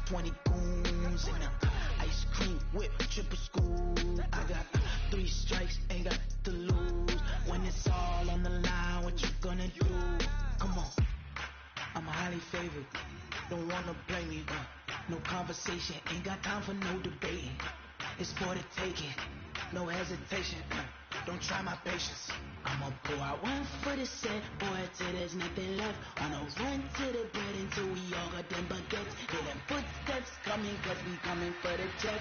20 goons and ice cream whip, triple scoop. I got 3 strikes, ain't got to lose. When it's all on the line, what you gonna do? Come on, I'm highly favored. Don't wanna play me, no conversation, ain't got time for no debating. It's for the taking, no hesitation. Don't try my patience. I'ma pull out one for the set, boy, till there's nothing left. I'ma run to the bread until we all got them baguettes. Hear them footsteps coming, cause we coming for the check.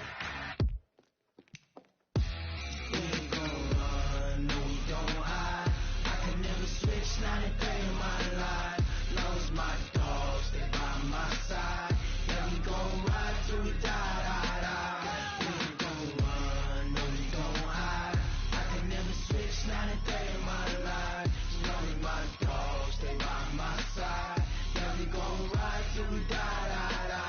We ain't gon' run, no we don't hide. I can never switch, not a day in my life. Lost my dogs, stay by my side. Yeah, we gon' ride till we die, die, die. We ain't gon' run, no we don't hide. I can never switch, not a day in my life. Lost my dogs, stay by my side. Yeah, we gon' ride till we die, die, die.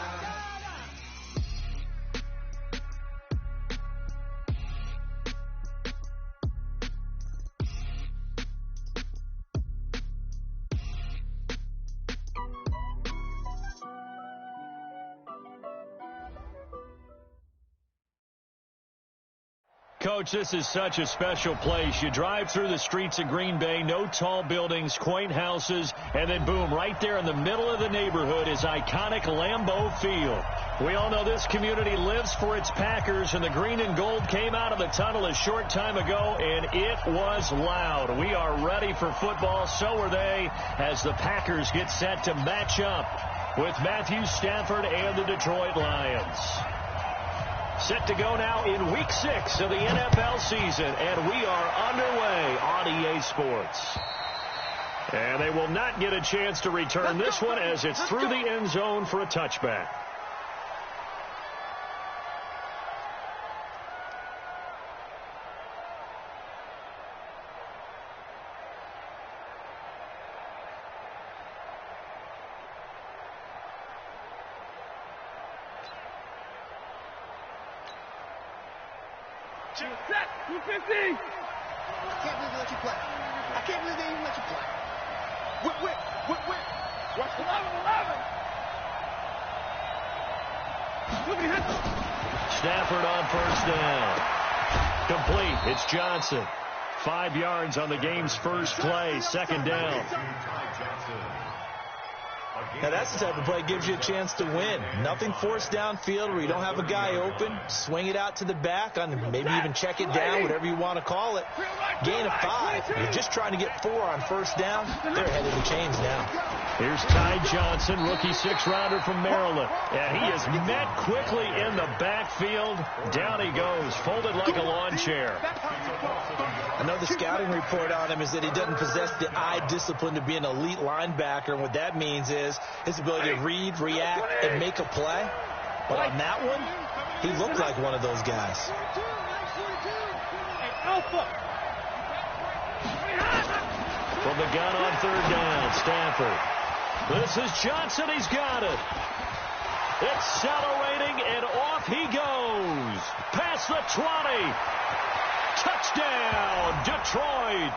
Coach, this is such a special place. You drive through the streets of Green Bay, no tall buildings, quaint houses, and then boom, right there in the middle of the neighborhood is iconic Lambeau Field. We all know this community lives for its Packers, and the green and gold came out of the tunnel a short time ago, and it was loud. We are ready for football, so are they, as the Packers get set to match up with Matthew Stafford and the Detroit Lions. Set to go now in Week 6 of the NFL season, and we are underway on EA Sports. And they will not get a chance to return this one as it's through the end zone for a touchback. Set, 250. I can't believe they let you play. I can't believe they even let you play. Whip. Watch 11. Look at him. Stafford on first down. Complete. It's Johnson. 5 yards on the game's first play. Second down. Now, that's the type of play that gives you a chance to win. Nothing forced downfield where you don't have a guy open. Swing it out to the back, on maybe even check it down, whatever you want to call it. Gain of 5. You're just trying to get 4 on first down. They're ahead of the chains now. Here's Ty Johnson, rookie 6th-rounder from Maryland. And he is met quickly in the backfield. Down he goes, folded like a lawn chair. I know the scouting report on him is that he doesn't possess the eye discipline to be an elite linebacker. And what that means is his ability to read, react, and make a play. But on that one, he looked like one of those guys. From the gun on third down, Stafford. This is Johnson. He's got it. Accelerating, and off he goes. Past the 20. Touchdown, Detroit.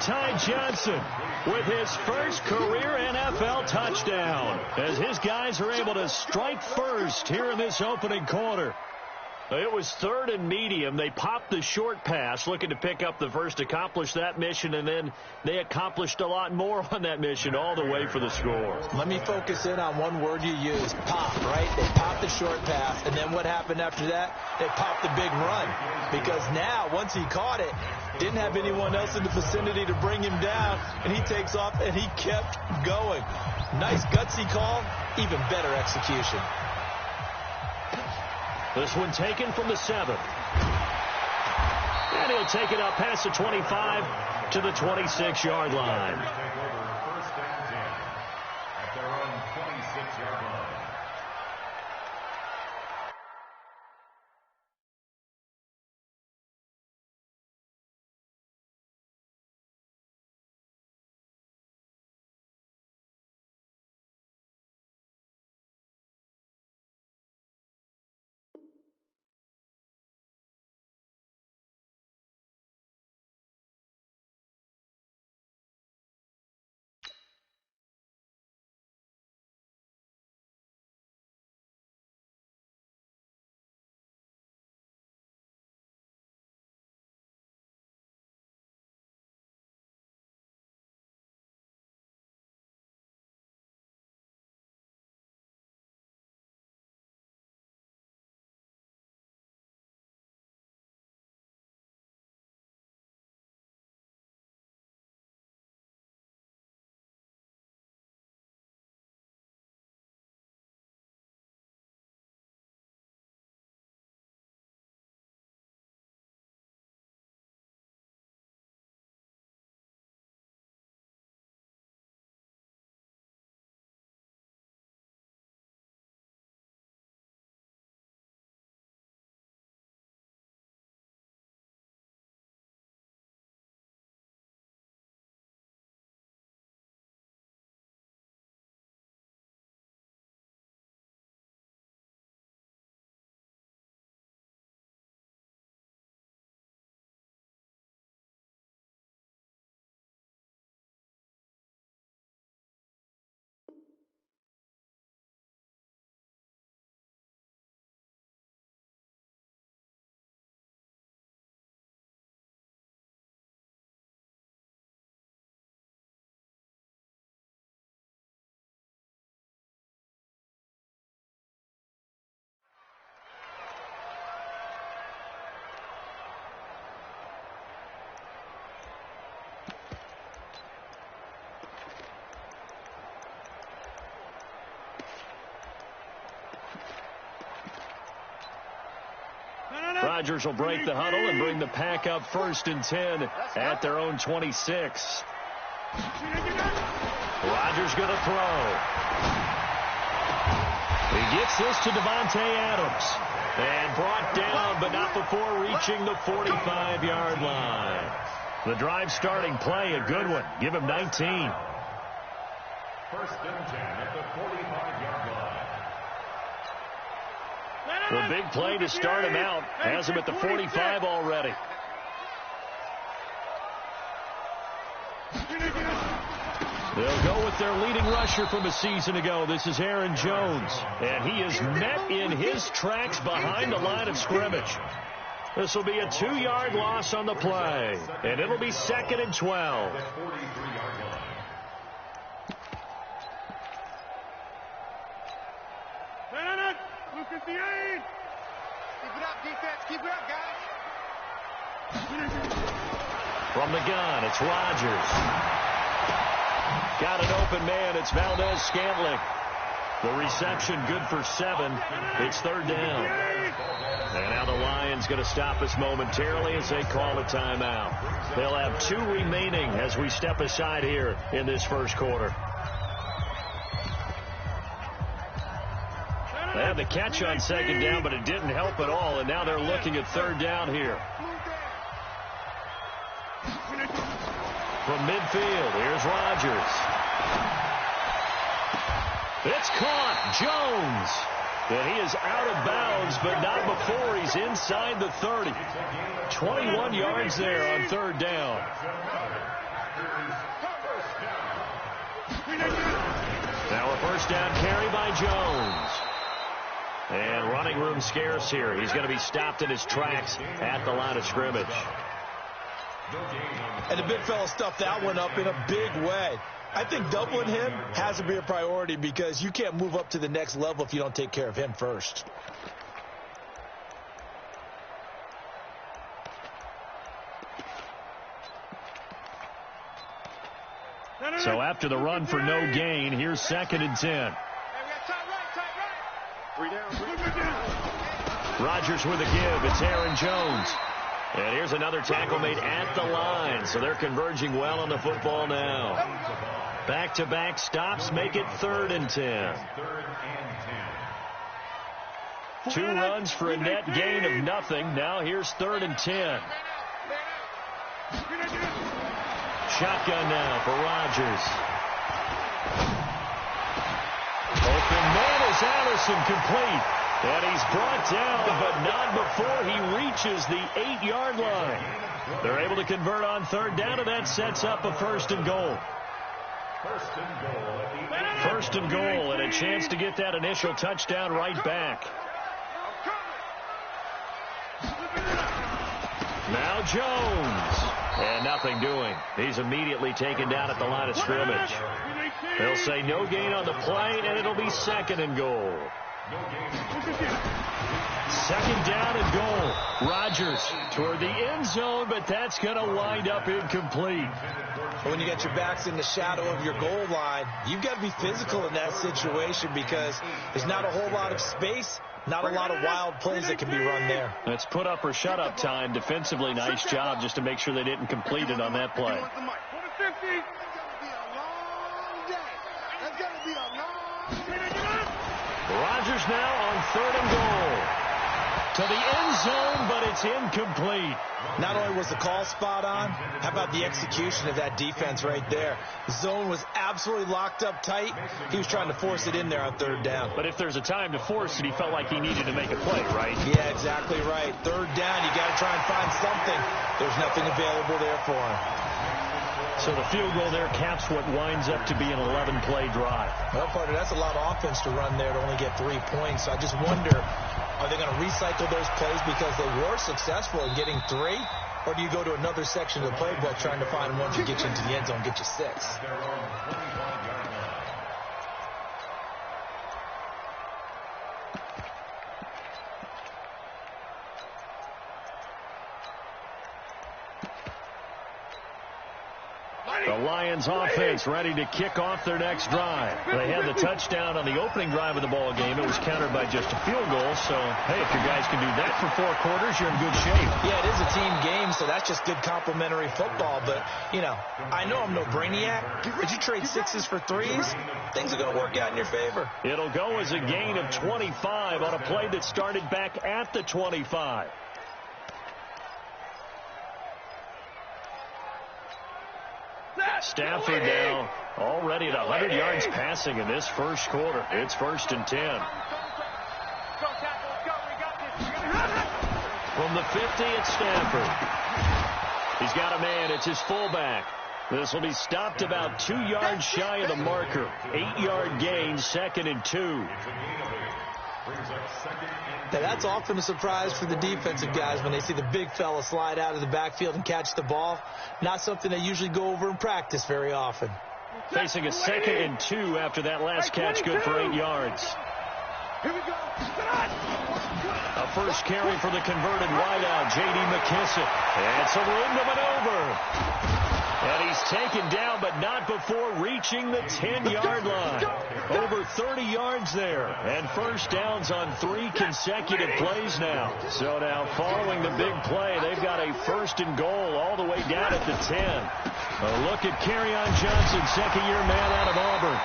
Ty Johnson with his first career NFL touchdown as his guys are able to strike first here in this opening quarter. It was 3rd and medium. They popped the short pass, looking to pick up the first, accomplish that mission, and then they accomplished a lot more on that mission all the way for the score. Let me focus in on one word you used, pop, right? They popped the short pass, and then what happened after that? They popped the big run, because now, once he caught it, didn't have anyone else in the vicinity to bring him down, and he takes off, and he kept going. Nice gutsy call, even better execution. This one taken from the 7. And he'll take it up past the 25 to the 26-yard line. Rodgers will break the huddle and bring the pack up 1st and 10 at their own 26. Rodgers going to throw. He gets this to Devontae Adams. And brought down, but not before reaching the 45-yard line. The drive starting play, a good one. Give him 19. 1st and 10 at the 45-yard line. The big play to start him out has him at the 45 already. They'll go with their leading rusher from a season ago. This is Aaron Jones. And he is met in his tracks behind the line of scrimmage. This will be a 2-yard loss on the play. And it'll be 2nd and 12. Keep it up, defense. Keep it up, guys. From the gun, it's Rodgers. Got an open man. It's Valdez-Scantling. The reception good for 7. It's 3rd down. And now the Lions going to stop us momentarily as they call a timeout. They'll have 2 remaining as we step aside here in this first quarter. They had the catch on 2nd down, but it didn't help at all. And now they're looking at 3rd down here. From midfield, here's Rodgers. It's caught. Jones. And he is out of bounds, but not before he's inside the 30. 21 yards there on 3rd down. Now a 1st down carry by Jones. And running room scarce here. He's going to be stopped in his tracks at the line of scrimmage. And the big fella stuffed that one up in a big way. I think doubling him has to be a priority because you can't move up to the next level if you don't take care of him first. So after the run for no gain, here's 2nd and 10. Rodgers with a give. It's Aaron Jones. And here's another tackle made at the line. So they're converging well on the football now. Back-to-back stops make it 3rd and 10. 2 runs for a net gain of nothing. Now here's 3rd and 10. Shotgun now for Rodgers. Open man is Allison, complete. And he's brought down, but not before he reaches the 8-yard line. They're able to convert on 3rd down, and that sets up a 1st and goal. 1st and goal, and a chance to get that initial touchdown right back. Now Jones. And nothing doing. He's immediately taken down at the line of scrimmage. They'll say no gain on the play, and it'll be 2nd and goal. 2nd down and goal. Rodgers toward the end zone, but that's going to wind up incomplete. When you get your backs in the shadow of your goal line, you've got to be physical in that situation because there's not a whole lot of space, not a lot of wild plays that can be run there. It's put up or shut up time. Defensively, nice job just to make sure they didn't complete it on that play. Rodgers now on 3rd and goal. To the end zone, but it's incomplete. Not only was the call spot on, how about the execution of that defense right there? The zone was absolutely locked up tight. He was trying to force it in there on 3rd down. But if there's a time to force it, he felt like he needed to make a play, right? Yeah, exactly right. 3rd down, you got to try and find something. There's nothing available there for him. So the field goal there caps what winds up to be an 11-play drive. Well, partner, that's a lot of offense to run there to only get 3 points. So I just wonder, are they going to recycle those plays because they were successful in getting 3? Or do you go to another section of the playbook trying to find one to get you into the end zone, get you 6? The Lions offense ready to kick off their next drive. They had the touchdown on the opening drive of the ball game. It was countered by just a field goal. So, hey, if your guys can do that for 4 quarters, you're in good shape. Yeah, it is a team game, so that's just good complimentary football. But, you know, I know I'm no brainiac, but you trade 6s for 3s, things are going to work out in your favor. It'll go as a gain of 25 on a play that started back at the 25. Stafford now already at 100 yards passing in this first quarter. It's 1st and 10. From the 50, it's Stafford. He's got a man. It's his fullback. This will be stopped about 2 yards shy of the marker. 8-yard gain, 2nd and 2. Now, that's often a surprise for the defensive guys when they see the big fella slide out of the backfield and catch the ball. Not something they usually go over in practice very often. Facing a 2nd and 2 after that last catch, good for 8 yards. Here we go. A first carry for the converted wideout, J.D. McKissick. And some room to maneuver. And he's taken down, but not before reaching the 10-yard line. Over 30 yards there. And first downs on 3 consecutive plays now. So now, following the big play, they've got a 1st and goal all the way down at the 10. A look at Kerryon Johnson, second-year man out of Auburn.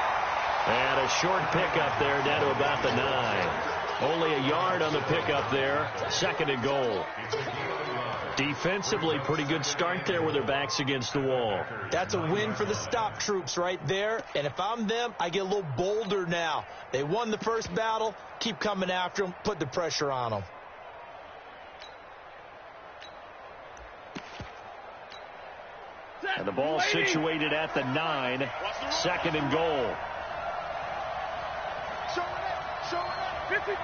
And a short pickup there down to about the 9. Only a yard on the pickup there. 2nd and goal. Defensively, pretty good start there with their backs against the wall. That's a win for the stop troops right there. And if I'm them, I get a little bolder now. They won the first battle. Keep coming after them. Put the pressure on them. And the ball situated at the 9. 2nd and goal. Show it. 53.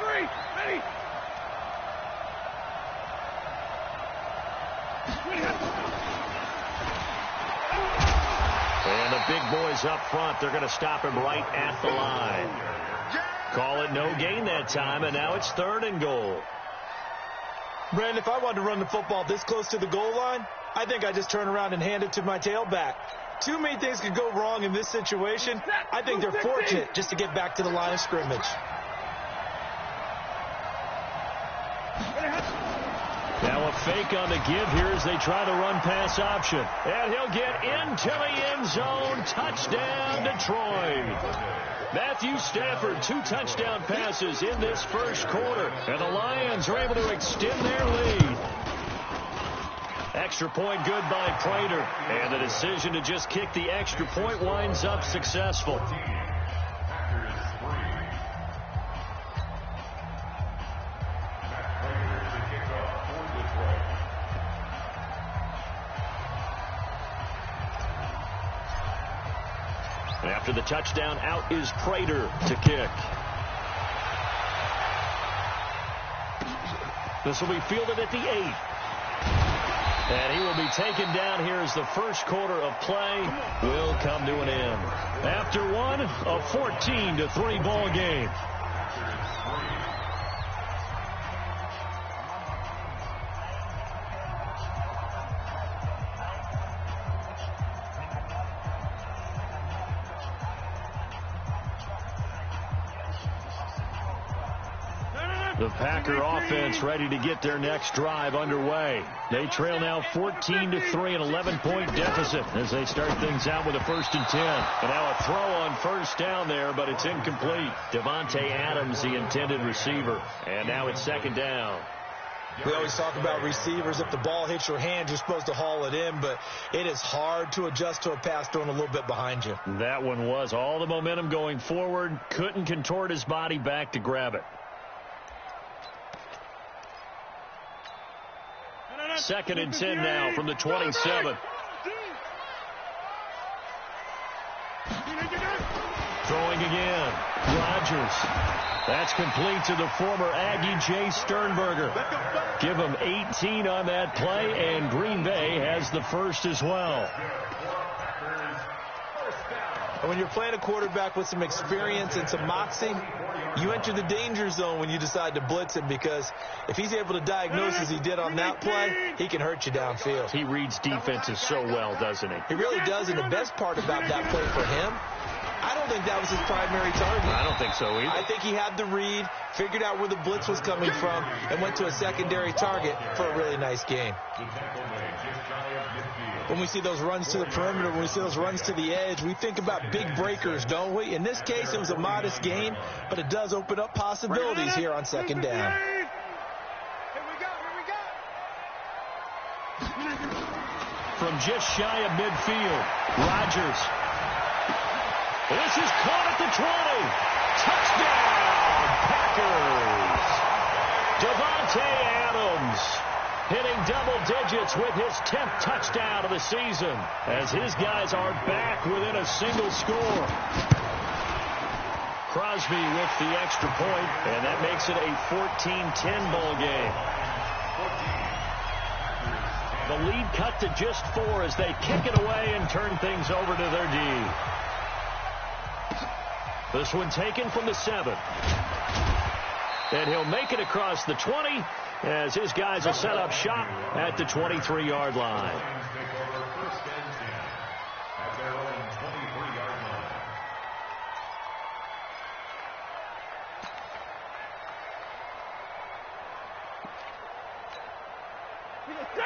Ready. And the big boys up front, they're going to stop him right at the line. Call it no gain that time, and now it's 3rd and goal. Brandon, if I wanted to run the football this close to the goal line, I think I just turn around and hand it to my tailback. Too many things could go wrong in this situation. I think they're fortunate just to get back to the line of scrimmage. Now a fake on the give here as they try to run pass option. And he'll get into the end zone. Touchdown, Detroit. Matthew Stafford, 2 touchdown passes in this first quarter. And the Lions are able to extend their lead. Extra point good by Prater. And the decision to just kick the extra point winds up successful. After the touchdown, out is Prater to kick. This will be fielded at the 8. And he will be taken down here as the first quarter of play will come to an end. After one, a 14-3 ball game. The Packer offense ready to get their next drive underway. They trail now 14-3, an 11-point deficit as they start things out with a 1st and 10. And now a throw on first down there, but it's incomplete. Devontae Adams, the intended receiver. And now it's 2nd down. We always talk about receivers. If the ball hits your hand, you're supposed to haul it in, but it is hard to adjust to a pass thrown a little bit behind you. That one was all the momentum going forward. Couldn't contort his body back to grab it. 2nd and 10 now from the 27. Throwing again. Rodgers. That's complete to the former Aggie Jay Sternberger. Give him 18 on that play, and Green Bay has the first as well. And when you're playing a quarterback with some experience and some moxie, you enter the danger zone when you decide to blitz him, because if he's able to diagnose as he did on that play, he can hurt you downfield. He reads defenses so well, doesn't he? He really does, and the best part about that play for him, I don't think that was his primary target. I don't think so either. I think he had the read, figured out where the blitz was coming from, and went to a secondary target for a really nice game. When we see those runs to the perimeter, when we see those runs to the edge, we think about big breakers, don't we? In this case, it was a modest gain, but it does open up possibilities here on second down. Here we go. From just shy of midfield, Rodgers. This is caught at the 20. Touchdown, Packers. Devontae Adams hitting double digits with his 10th touchdown of the season, as his guys are back within a single score. Crosby with the extra point, and that makes it a 14-10 ball game. The lead cut to just 4 as they kick it away and turn things over to their D. This one taken from the 7. And he'll make it across the 20 as his guys will set up shop at the 23-yard line.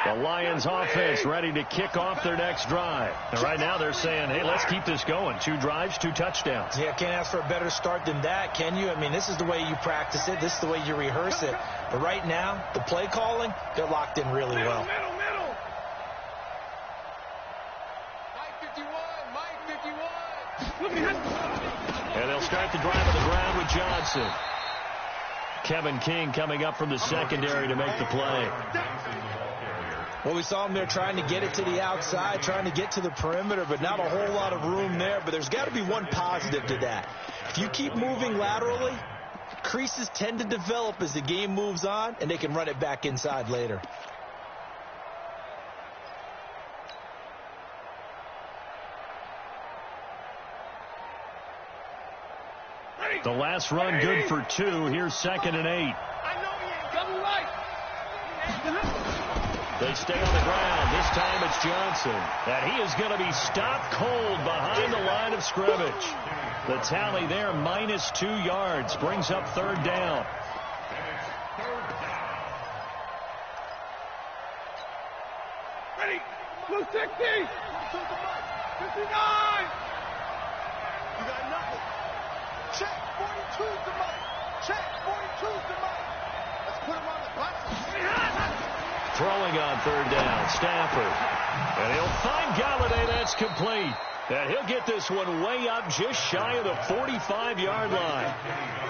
The Lions offense ready to kick off their next drive. And right now they're saying, hey, let's keep this going. 2 drives, 2 touchdowns. Yeah, can't ask for a better start than that, can you? I mean, this is the way you practice it. This is the way you rehearse it. But right now, the play calling, they're locked in really well. Middle. Mike 51. And they'll start the drive on the ground with Johnson. Kevin King coming up from the secondary to make the play. Well, we saw him there trying to get it to the outside, trying to get to the perimeter, but not a whole lot of room there. But there's got to be one positive to that. If you keep moving laterally, creases tend to develop as the game moves on, and they can run it back inside later. The last run good for 2. Here's 2nd and 8. I know he ain't double right. They stay on the ground. This time it's Johnson. And he is going to be stopped cold behind the line of scrimmage. The tally there, -2 yards. Brings up 3rd down. Ready. Blue 60. 59. You got nothing. Check. 42's the money. Check. 42's the money. Let's put him on the bus. Throwing on 3rd down, Stafford. And he'll find Galladay. That's complete. And he'll get this one way up just shy of the 45-yard line.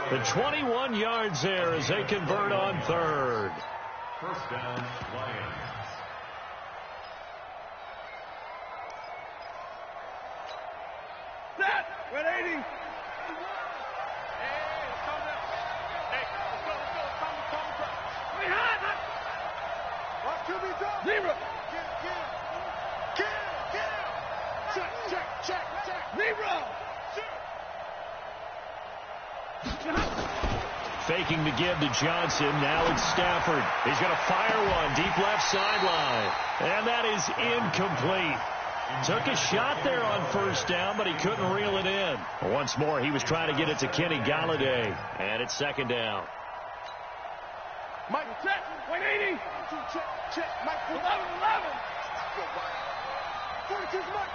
The 21 yards there as they convert on 3rd. First down, Lions. Set. Red 80. Zero. Get him. Check. Zero. Faking the give to Johnson. Now it's Stafford. He's going to fire one deep left sideline. And that is incomplete. Took a shot there on 1st down, but he couldn't reel it in. Once more, he was trying to get it to Kenny Galladay. And it's 2nd down. Mike, check. 180. Check. Mike, 11. 42's Mike.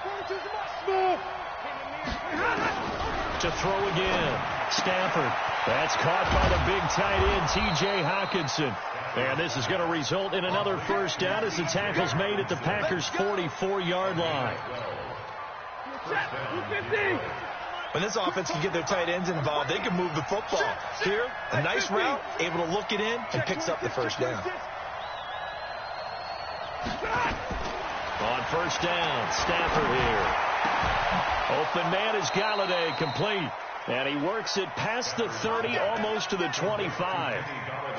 To throw again. Stafford. That's caught by the big tight end, T.J. Hockenson. And this is going to result in another 1st down as the tackle's made at the Packers' 44-yard line. When this offense can get their tight ends involved, they can move the football. Here, a nice route, able to look it in, and picks up the 1st down. On 1st down, Stafford here. Open man is Galladay, complete. And he works it past the 30, almost to the 25.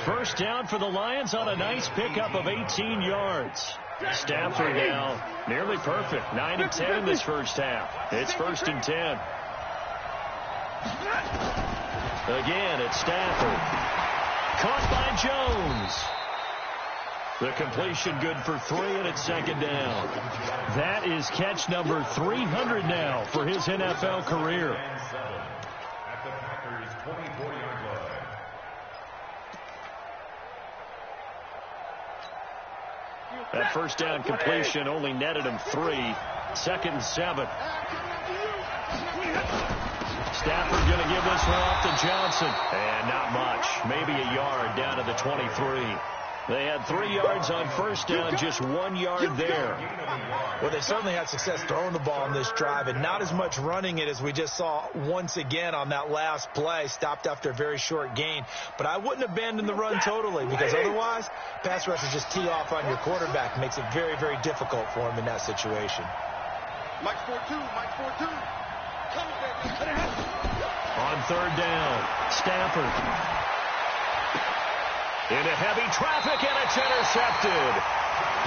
1st down for the Lions on a nice pickup of 18 yards. Stafford now nearly perfect. 9 of 10 in this 1st half. It's 1st and 10. Again, it's Stafford. Caught by Jones. The completion good for 3, and it's second down. That is catch number 300 now for his NFL career. At the Packers' 24-yard line. That first down completion only netted him 3. 2nd and 7. Stafford going to give this one off to Johnson. And not much. Maybe a yard down to the 23. They had 3 yards on first down, just 1 yard there. Well, they certainly had success throwing the ball on this drive, and not as much running it as we just saw once again on that last play. Stopped after a very short gain. But I wouldn't abandon the run totally, because otherwise, pass rushers just tee off on your quarterback. Makes it very, very difficult for him in that situation. Mike 4-2, Mike 4-2. On third down, Stafford. Into heavy traffic, and it's intercepted.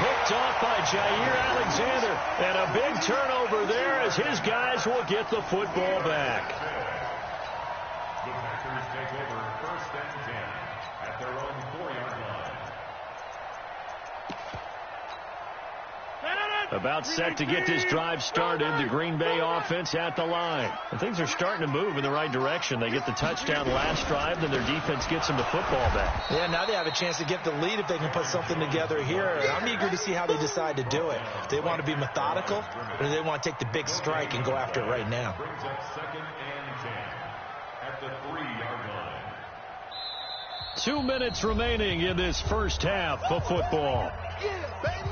Picked off by Jair Alexander. And a big turnover there as his guys will get the football back. The Packers take over 1st and 10 at their own 4-yard line. About set to get this drive started. The Green Bay offense at the line. And things are starting to move in the right direction. They get the touchdown last drive, then their defense gets them the football back. Yeah, now they have a chance to get the lead if they can put something together here. I'm eager to see how they decide to do it. Do they want to be methodical, or do they want to take the big strike and go after it right now? Brings up 2nd and 10 at the 3-yard line. 2 minutes remaining in this first half of football. Yeah, baby.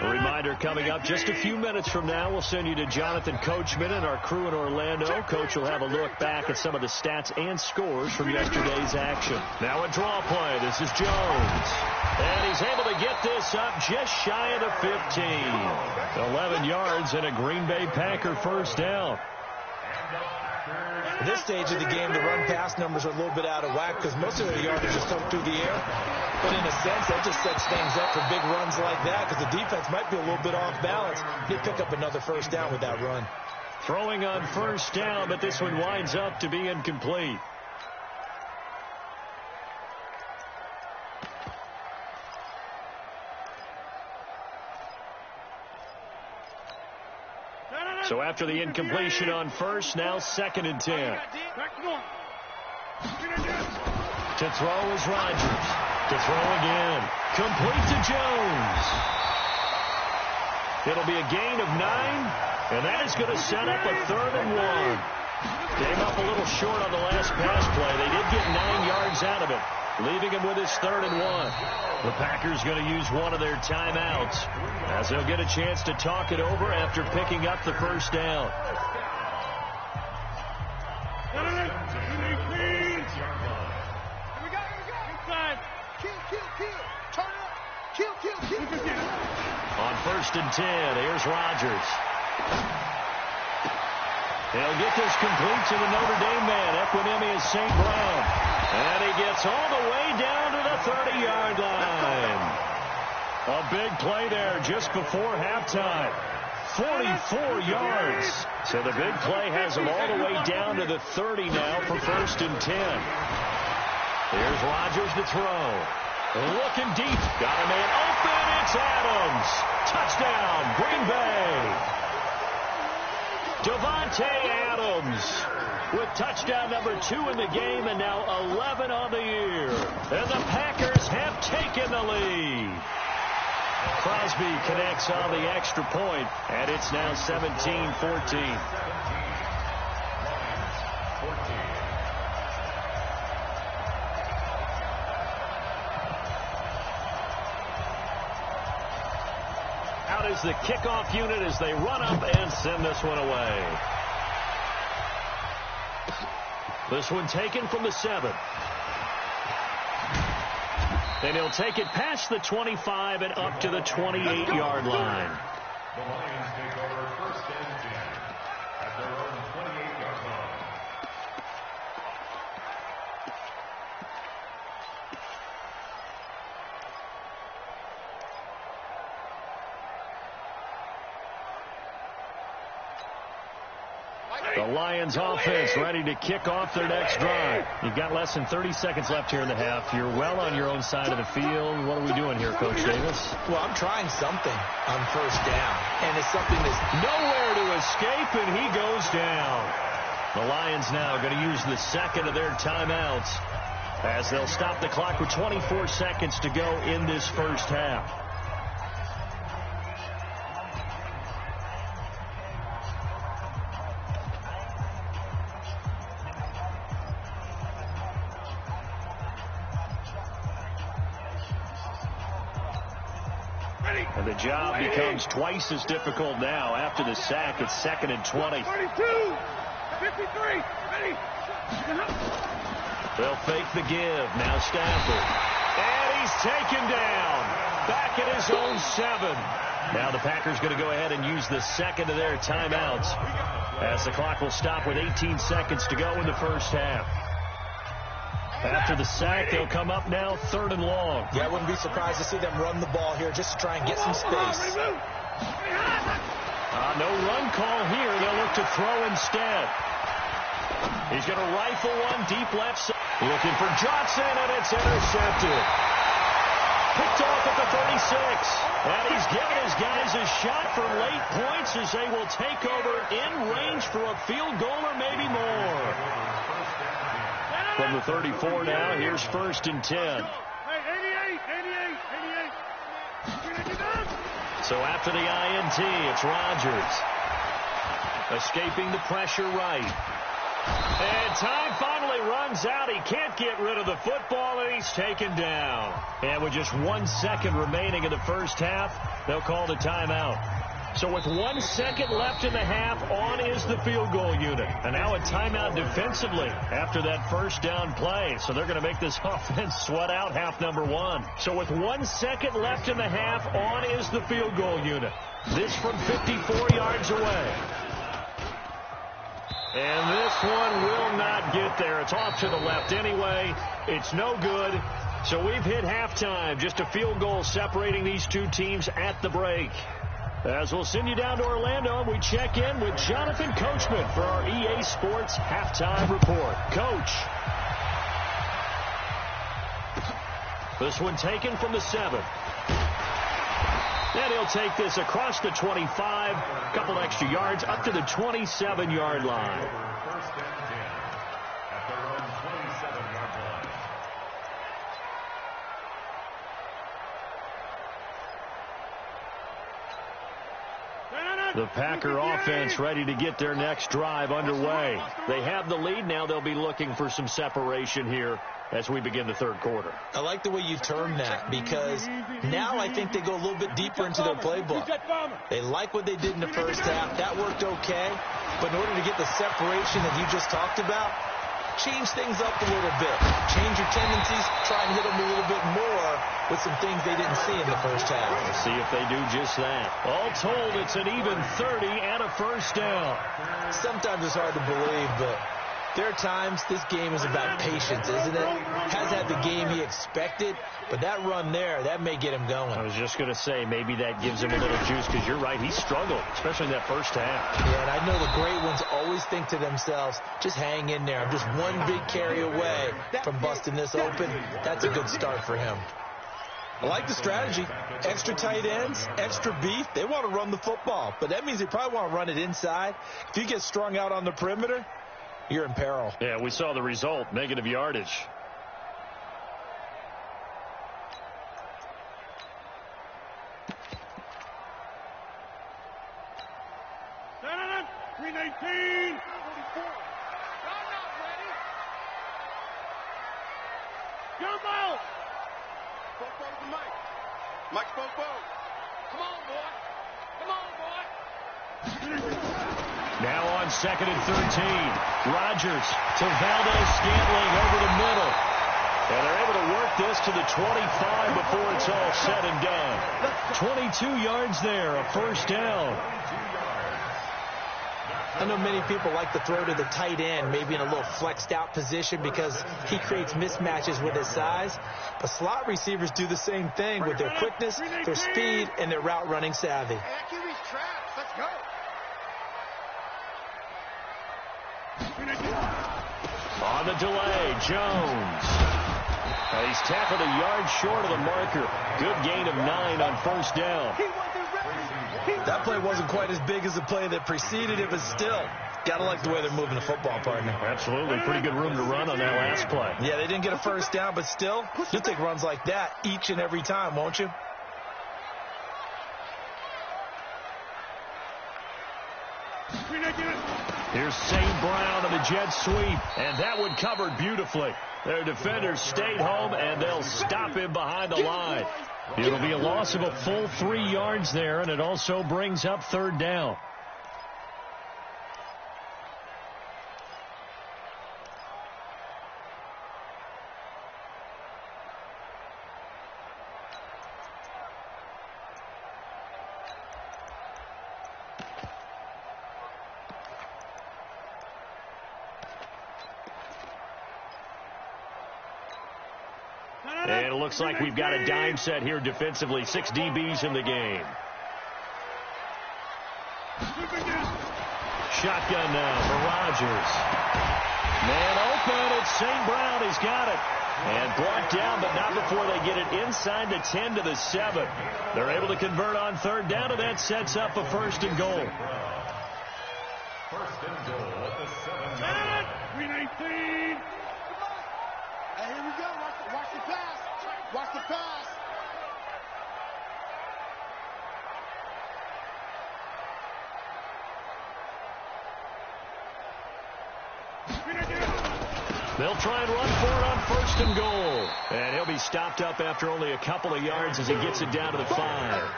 A reminder coming up just a few minutes from now, we'll send you to Jonathan Coachman and our crew in Orlando. Coach will have a look back at some of the stats and scores from yesterday's action. Now a draw play. This is Jones. And he's able to get this up just shy of the 15. 11 yards and a Green Bay Packer first down. At this stage of the game, the run-pass numbers are a little bit out of whack because most of their yardage is coming through the air. But in a sense, that just sets things up for big runs like that because the defense might be a little bit off balance. They pick up another first down with that run. Throwing on first down, but this one winds up to be incomplete. So after the incompletion on first, now 2nd and 10. To throw is Rodgers. To throw again. Complete to Jones. It'll be a gain of 9, and that is going to set up a 3rd and 1. Came up a little short on the last pass play. They did get 9 yards out of it, leaving him with his 3rd and 1. The Packers going to use one of their timeouts as they'll get a chance to talk it over after picking up the first down. On 1st and 10, here's Rodgers. He'll get this complete to the Notre Dame man, Equinemius St. Brown. And he gets all the way down to the 30-yard line. A big play there just before halftime. 44 yards. So the big play has him all the way down to the 30 now for 1st and 10. Here's Rodgers to throw. Looking deep. Got a man open. It's Adams. Touchdown, Green Bay. Davante Adams with touchdown number 2 in the game and now 11 on the year. And the Packers have taken the lead. Crosby connects on the extra point, and it's now 17-14. Out is the kickoff unit as they run up and send this one away. This one taken from the 7. And he'll take it past the 25 and up to the 28-yard line. The Lions take over 1st and 10 at their own 28-yard line. The Lions offense ready to kick off their next drive. You've got less than 30 seconds left here in the half. You're well on your own side of the field. What are we doing here, Coach Davis? Well, I'm trying something on first down, and it's something that's nowhere to escape, and he goes down. The Lions now going to use the second of their timeouts as they'll stop the clock with 24 seconds to go in this first half. And the job becomes twice as difficult now. After the sack, it's 2nd and 20. 32, 53, ready. They'll fake the give. Now Stafford. And he's taken down. Back at his own 7. Now the Packers going to go ahead and use the second of their timeouts as the clock will stop with 18 seconds to go in the first half. After the sack, they'll come up now 3rd and long. Yeah, I wouldn't be surprised to see them run the ball here just to try and get some space. No run call here. They'll look to throw instead. He's going to rifle one deep left side. Looking for Johnson, and it's intercepted. Picked off at the 36. And he's given his guys a shot for late points as they will take over in range for a field goal or maybe more. From the 34 now, here's 1st and 10. Hey, 88. So after the INT, it's Rodgers. Escaping the pressure right. And time finally runs out. He can't get rid of the football, and he's taken down. And with just 1 second remaining in the first half, they'll call the timeout. So with 1 second left in the half, on is the field goal unit. And now a timeout defensively after that first down play. So they're going to make this offense sweat out half number 1. So with 1 second left in the half, on is the field goal unit. This from 54 yards away. And this one will not get there. It's off to the left anyway. It's no good. So we've hit halftime. Just a field goal separating these two teams at the break. As we'll send you down to Orlando, and we check in with Jonathan Coachman for our EA Sports Halftime Report. Coach. This one taken from the 7. And he'll take this across the 25, a couple extra yards, up to the 27-yard line. First and 10 at their own 27-yard line. The Packer offense ready to get their next drive underway. They have the lead. Now they'll be looking for some separation here as we begin the third quarter. I like the way you term that, because now I think they go a little bit deeper into their playbook. They like what they did in the first half. That worked okay. But in order to get the separation that you just talked about, change things up a little bit. Change your tendencies. Try and hit them a little bit more with some things they didn't see in the first half. See if they do just that. All told, it's an even 30 and a first down. Sometimes it's hard to believe, but there are times this game is about patience, isn't it? Has had the game he expected, but that run there, that may get him going. I was just going to say, maybe that gives him a little juice, because you're right, he struggled, especially in that first half. Yeah, and I know the great ones always think to themselves, just hang in there. I'm just one big carry away from busting this open. That's a good start for him. I like the strategy. Extra tight ends, extra beef. They want to run the football, but that means they probably want to run it inside. If you get strung out on the perimeter, you're in peril. Yeah, we saw the result, negative yardage. Green 18. 44. Jumbo! Popo to Mike. Mike Popo. Come on, boy. Come on, boy. Now on 2nd and 13. Rodgers to Valdez-Scantling over the middle. And they're able to work this to the 25 before it's all said and done. 22 yards there, a first down. I know many people like to throw to the tight end, maybe in a little flexed out position because he creates mismatches with his size. But slot receivers do the same thing with their quickness, their speed, and their route running savvy. Let's go. On the delay, Jones. He's tackled a yard short of the marker. Good gain of 9 on first down. That play wasn't quite as big as the play that preceded it, but still, got to like the way they're moving the football, partner. Absolutely. Pretty good room to run on that last play. Yeah, they didn't get a first down, but still, you'll take runs like that each and every time, won't you? Here's St. Brown on the jet sweep, and that one covered beautifully. Their defenders stayed home, and they'll stop him behind the line. It'll be a loss of a full 3 yards there, and it also brings up third down. And it looks like we've got a dime set here defensively. 6 DBs in the game. Shotgun now for Rodgers. Man open. It's St. Brown. He's got it. And brought down, but not before they get it inside the 10 to the 7. They're able to convert on third down, and that sets up a first and goal. First and goal at the 7. 319. Hey, here we go. Watch the pass. Watch the pass. They'll try and run for it on first and goal. And he'll be stopped up after only a couple of yards as he gets it down to the 5.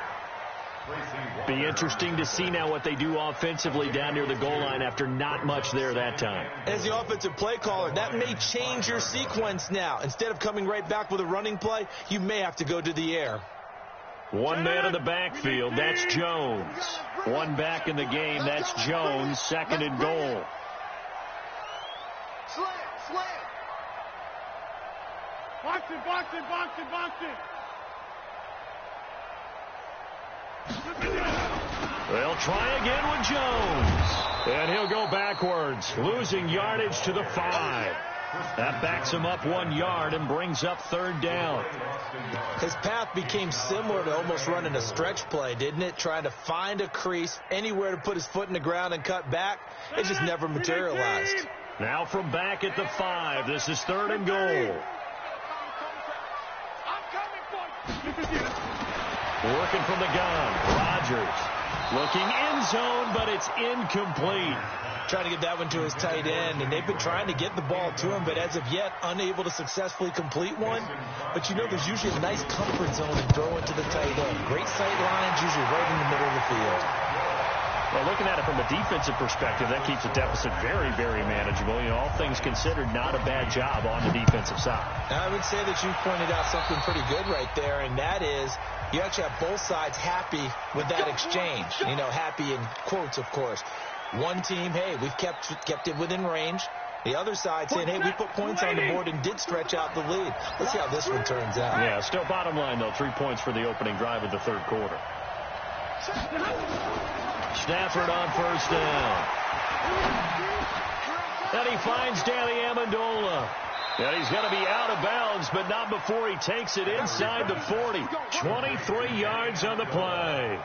Be interesting to see now what they do offensively down near the goal line after not much there that time. As the offensive play caller, that may change your sequence now. Instead of coming right back with a running play, you may have to go to the air. One man in the backfield, that's Jones. One back in the game, that's Jones, second and goal. Slam. Box it. They'll try again with Jones. And he'll go backwards, losing yardage to the 5. That backs him up 1 yard and brings up third down. His path became similar to almost running a stretch play, didn't it? Trying to find a crease, anywhere to put his foot in the ground and cut back. It just never materialized. Now from back at the 5, this is third and goal. Working from the gun, Rodgers looking end zone, but it's incomplete. Trying to get that one to his tight end, and they've been trying to get the ball to him, but as of yet, unable to successfully complete one. But you know, there's usually a nice comfort zone in throwing to the tight end. Great sight lines, usually right in the middle of the field. Well, looking at it from a defensive perspective, that keeps the deficit very, very manageable. You know, all things considered, not a bad job on the defensive side. I would say that you pointed out something pretty good right there, and that is you actually have both sides happy with that exchange. You know, happy in quotes, of course. One team, hey, we've kept it within range. The other side saying, hey, we put points on the board and did stretch out the lead. Let's see how this one turns out. Yeah, still bottom line, though, 3 points for the opening drive of the third quarter. Stafford on first down. And he finds Danny Amendola. And he's going to be out of bounds, but not before he takes it inside the 40. 23 yards on the play.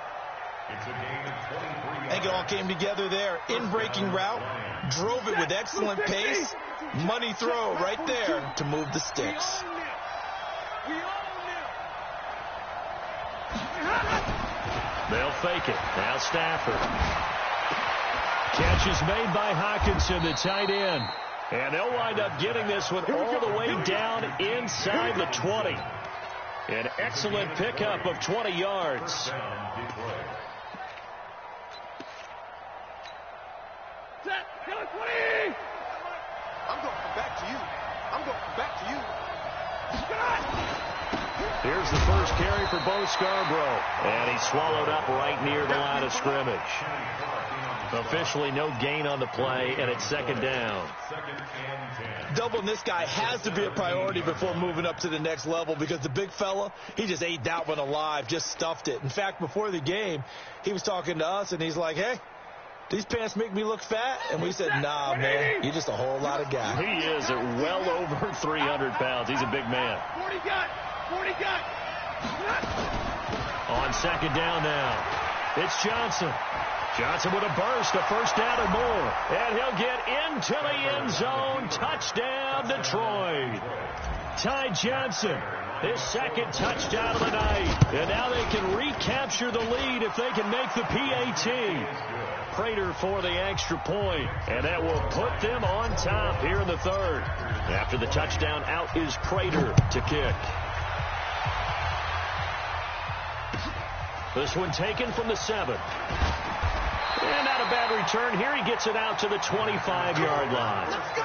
I think it all came together there. In-breaking route, drove it with excellent pace. Money throw right there to move the sticks. They'll fake it. Now Stafford. Catch is made by Hockenson, the tight end. And they'll wind up getting this one all the way down inside the 20. An excellent pickup of 20 yards. I'm going back to you. Here's the first carry for Bo Scarborough. And he's swallowed up right near the line of scrimmage. Officially no gain on the play, and it's second down. Doubling this guy has to be a priority before moving up to the next level, because the big fella, he just ate that one alive, just stuffed it. In fact, before the game, he was talking to us, and he's like, hey, these pants make me look fat? And we said, nah, man, you're just a whole lot of guy. He is at well over 300 pounds. He's a big man. 40 got. On second down now, it's Johnson. Johnson with a burst, a first down or more. And he'll get into the end zone. Touchdown, Detroit. Ty Johnson, his second touchdown of the night. And now they can recapture the lead if they can make the PAT. Prater for the extra point. And that will put them on top here in the third. After the touchdown, out is Prater to kick. This one taken from the 7. And not a bad return here. He gets it out to the 25-yard line. Let's go.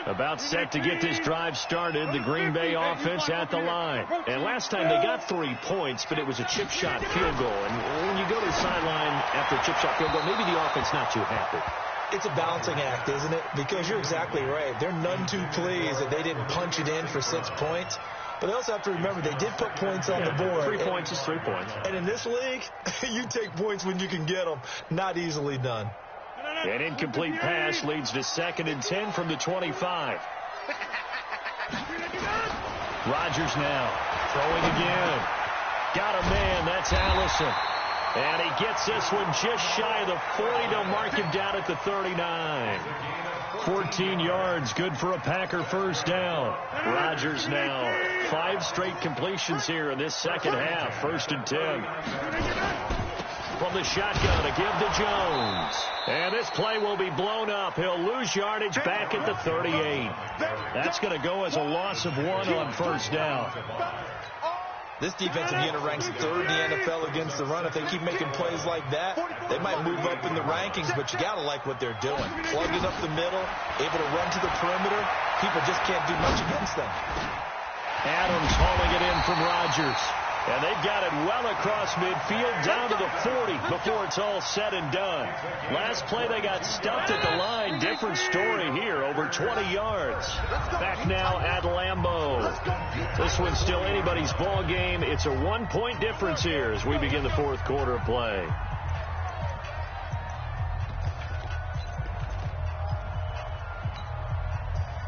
About set to get this drive started, the Green Bay offense at the line. And last time they got 3 points, but it was a chip shot field goal. And when you go to the sideline after a chip shot field goal, maybe the offense not too happy. It's a balancing act, isn't it? Because you're exactly right. They're none too pleased that they didn't punch it in for 6 points. But they also have to remember they did put points on the board. 3 points is 3 points. And in this league, you take points when you can get them. Not easily done. An incomplete pass leads to 2nd and 10 from the 25. Rodgers now throwing again. Got a man. That's Allison. And he gets this one just shy of the 40. They'll mark him down at the 39. 14 yards. Good for a Packer first down. Rodgers now 5 straight completions here in this second half. 1st and 10. From the shotgun to give to Jones. And this play will be blown up. He'll lose yardage back at the 38. That's going to go as a loss of 1 on first down. This defensive unit ranks 3rd in the NFL against the run. If they keep making plays like that, they might move up in the rankings, but you got to like what they're doing. Plugging up the middle, able to run to the perimeter. People just can't do much against them. Adams hauling it in from Rodgers. And they've got it well across midfield down to the 40 before it's all said and done. Last play they got stuffed at the line. Different story here, over 20 yards. Back now at Lambeau. This one's still anybody's ball game. It's a 1-point difference here as we begin the 4th quarter of play.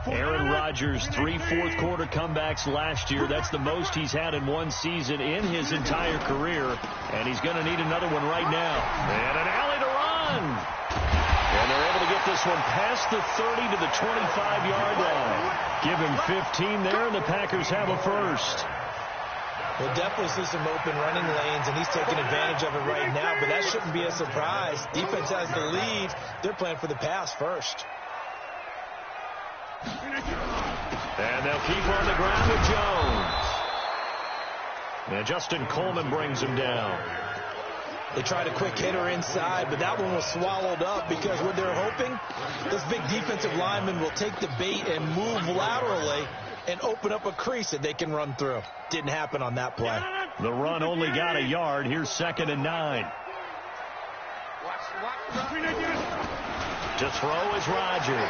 Aaron Rodgers, 3 fourth-quarter comebacks last year. That's the most he's had in one season in his entire career. And he's going to need another one right now. And an alley to run. And they're able to get this one past the 30 to the 25-yard line. Give him 15 there, and the Packers have a first. We'll definitely see some open running lanes, and he's taking advantage of it right now. But that shouldn't be a surprise. Defense has the lead. They're playing for the pass first. And they'll keep on the ground with Jones. And Justin Coleman brings him down. They tried a quick hitter inside, but that one was swallowed up because what they're hoping, this big defensive lineman will take the bait and move laterally and open up a crease that they can run through. Didn't happen on that play. The run only got a yard. Here's 2nd and 9. To throw is Rodgers.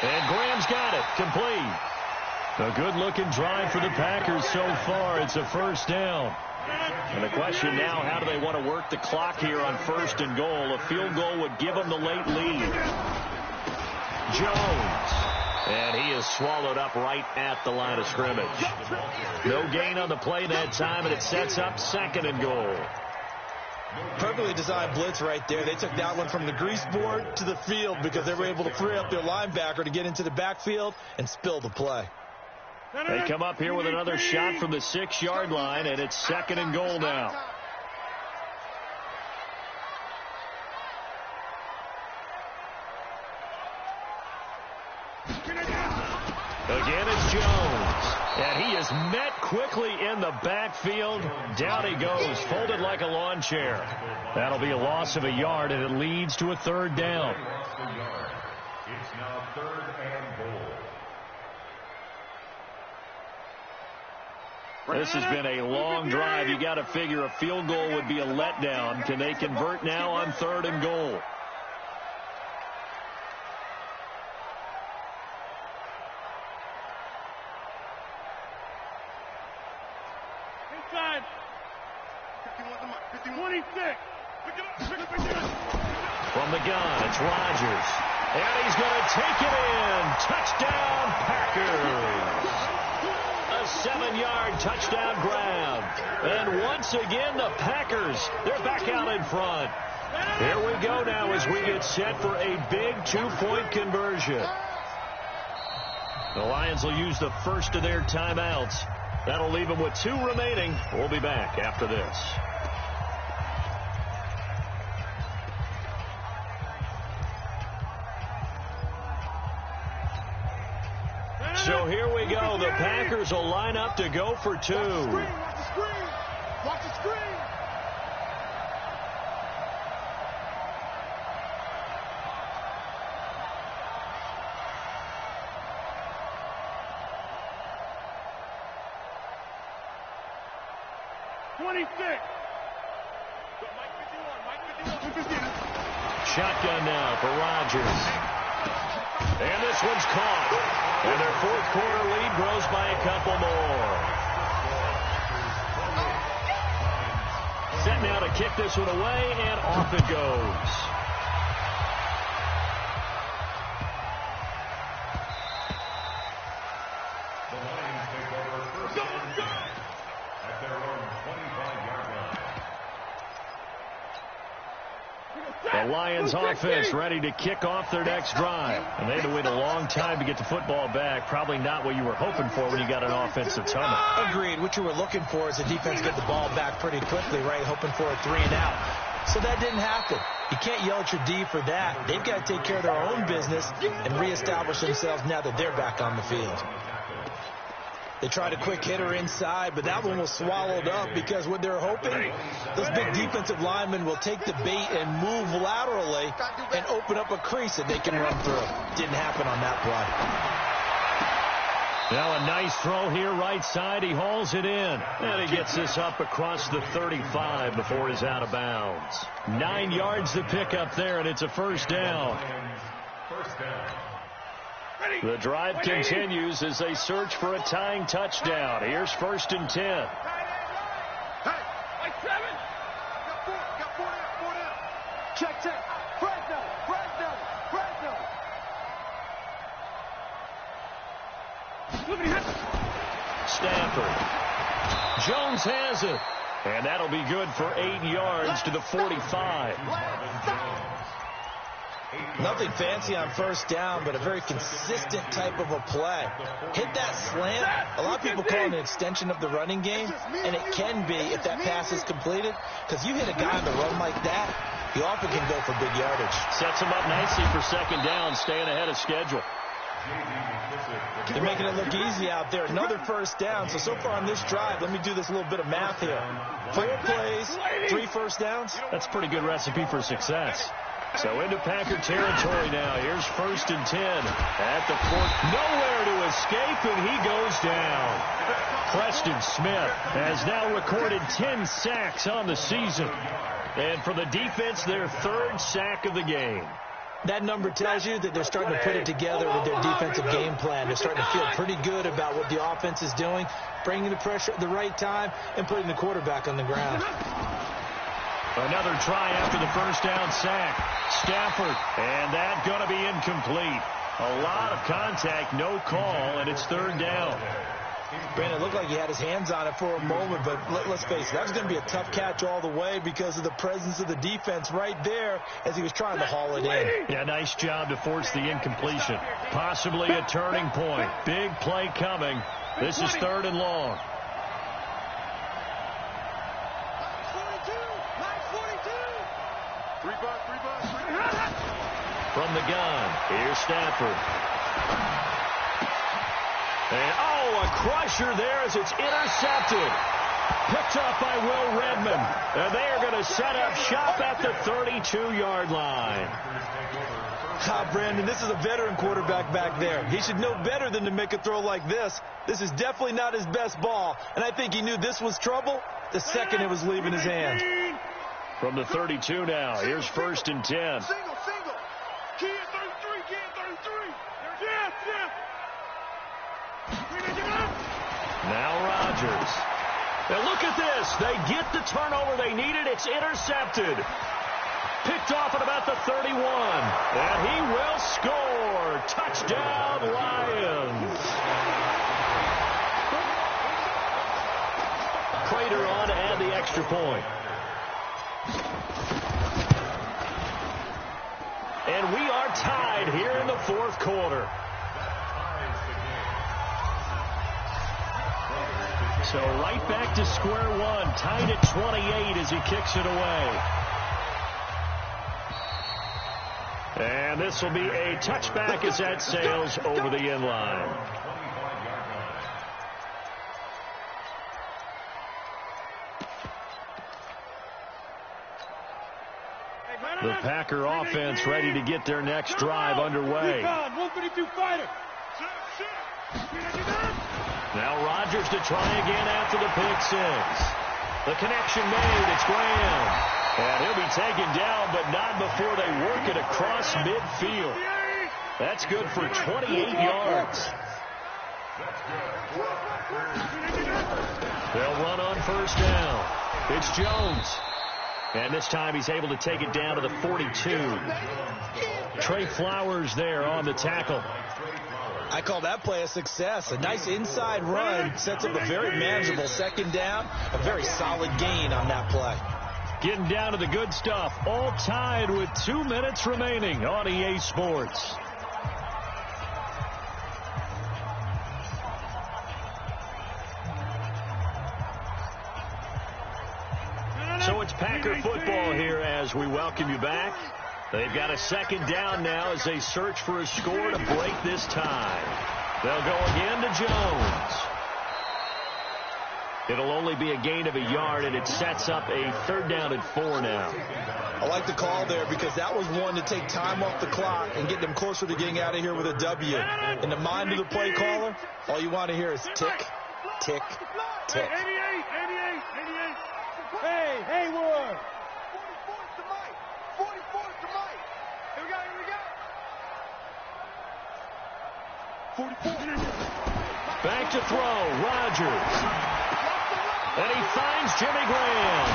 And Graham's got it. Complete. A good-looking drive for the Packers so far. It's a first down. And the question now, how do they want to work the clock here on 1st and goal? A field goal would give them the late lead. Jones. And he is swallowed up right at the line of scrimmage. No gain on the play that time, and it sets up 2nd and goal. Perfectly designed blitz right there. They took that one from the grease board to the field because they were able to free up their linebacker to get into the backfield and spill the play. They come up here with another shot from the 6-yard line, and it's 2nd and goal now. Again, it's Jones. And he is met quickly in the backfield. Down he goes, folded like a lawn chair. That'll be a loss of a yard, and it leads to a 3rd down. It's now 3rd and goal. This has been a long drive. You got to figure a field goal would be a letdown. Can they convert now on 3rd and goal? 26. From the gun, it's Rodgers. And he's going to take it in. Touchdown, Packers. A 7-yard touchdown grab. And once again, the Packers, they're back out in front. Here we go now as we get set for a big 2-point conversion. The Lions will use the first of their timeouts. That'll leave them with 2 remaining. We'll be back after this. So here we go. The Packers will line up to go for 2. Watch the screen. Watch the screen. Shotgun now for Rodgers. And this one's caught. And their fourth quarter lead grows by a couple more. Set now to kick this one away, and off it goes. The Lions take over first and 10 at their own 25-yard line. The Lions offense ready to kick off their next drive. And they had to wait a long time to get the football back. Probably not what you were hoping for when you got an offensive tunnel. Agreed. What you were looking for is the defense get the ball back pretty quickly, right? Hoping for a 3-and-out. So that didn't happen. You can't yell at your D for that. They've got to take care of their own business and reestablish themselves now that they're back on the field. They tried a quick hitter inside, but that one was swallowed up because what they're hoping, those big defensive linemen will take the bait and move laterally and open up a crease that they can run through. Didn't happen on that play. Now a nice throw here right side. He hauls it in. And he gets this up across the 35 before he's out of bounds. 9 yards to pick up there, and it's a first down. First down. The drive continues as they search for a tying touchdown. Here's first and 10. Hey, like 7. Got four down. Check. Fresno. Stafford. Jones has it. And that'll be good for 8 yards to the 45. Nothing fancy on first down, but a very consistent type of a play. Hit that slant. A lot of people call it an extension of the running game, and it can be if that pass is completed, because you hit a guy on the run like that, he often can go for big yardage. Sets him up nicely for second down, staying ahead of schedule. They're making it look easy out there. Another first down. So far on this drive, let me do this little bit of math here. 4 plays, 3 first downs. That's a pretty good recipe for success. So into Packer territory now. Here's first and 10 at the 4. Nowhere to escape, and he goes down. Preston Smith has now recorded 10 sacks on the season. And for the defense, their 3rd sack of the game. That number tells you that they're starting to put it together with their defensive game plan. They're starting to feel pretty good about what the offense is doing, bringing the pressure at the right time, and putting the quarterback on the ground. Another try after the first down sack. Stafford, and that going to be incomplete. A lot of contact, no call, and it's 3rd down. Brandon, it looked like he had his hands on it for a moment, but let's face it, that was going to be a tough catch all the way because of the presence of the defense right there as he was trying to haul it in. Yeah, nice job to force the incompletion. Possibly a turning point. Big play coming. This is 3rd and long. From the gun, here's Stafford. And, a crusher there as it's intercepted. Picked up by Will Redmond. And they are going to set up shop at the 32-yard line. Brandon, this is a veteran quarterback back there. He should know better than to make a throw like this. This is definitely not his best ball. And I think he knew this was trouble the second it was leaving his hand. From the 32 now, here's first and 10. Single. Key at 33. Yes. Now Rodgers. And look at this. They get the turnover they needed. It's intercepted. Picked off at about the 31. And he will score. Touchdown, Lions. Prater on to add the extra point. And we are tied here in the fourth quarter. So right back to square one, tied at 28 as he kicks it away. And this will be a touchback as that sails over the end line. The Packer offense ready to get their next drive underway. 152 fighter. Now Rodgers to try again after the pick six. The connection made. It's Graham. And he'll be taken down, but not before they work it across midfield. That's good for 28 yards. They'll run on first down. It's Jones. And this time he's able to take it down to the 42. Trey Flowers there on the tackle. I call that play a success. A nice inside run sets up a very manageable second down. A very solid gain on that play. Getting down to the good stuff. All tied with 2 minutes remaining on EA Sports. So it's Packer football here as we welcome you back. They've got a second down now as they search for a score to break this tie. They'll go again to Jones. It'll only be a gain of a yard, and it sets up a third down and 4 now. I like the call there because that was one to take time off the clock and get them closer to getting out of here with a W. In the mind of the play caller, all you want to hear is tick, tick, tick. 88. Hey, Hayward. 44 to Mike. Here we go. 44. Back to throw, Rodgers. And he finds Jimmy Graham.